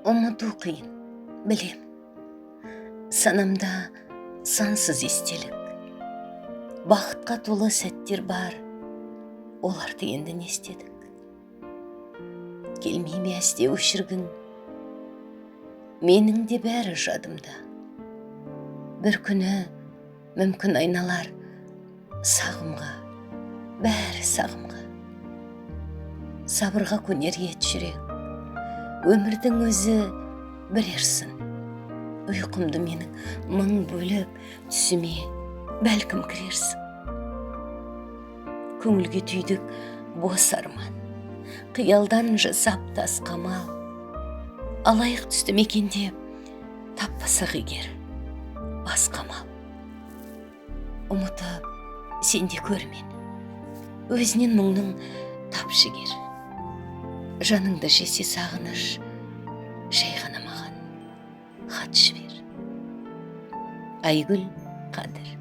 Ұмыту қиын, білем. Санамда сансыз естелік. Бақытқа толы сәттер бар, оларды енді не істедік? Келмей ме әсте өшіргін? Менің де бәрі жадымда. Бір күні мүмкін айналар сағымға, бәрі сағымға. Сабырға көнер ет жүрек. Өмірдің өзі білерсін. Ұйқымды менің мың бөліп, түсіме бәлкім кірерсің. Көңілге түйдік бос арман, қиялдан жасап тас қамал. Алайық түсті мекенде таппасақ егер бас қамал. Ұмытып сенде көр мені, өзінен мұңның тап жігер. Жаныңды жесе сағыныш, жай ғана маған хат жібер. Айгүл Қадыр.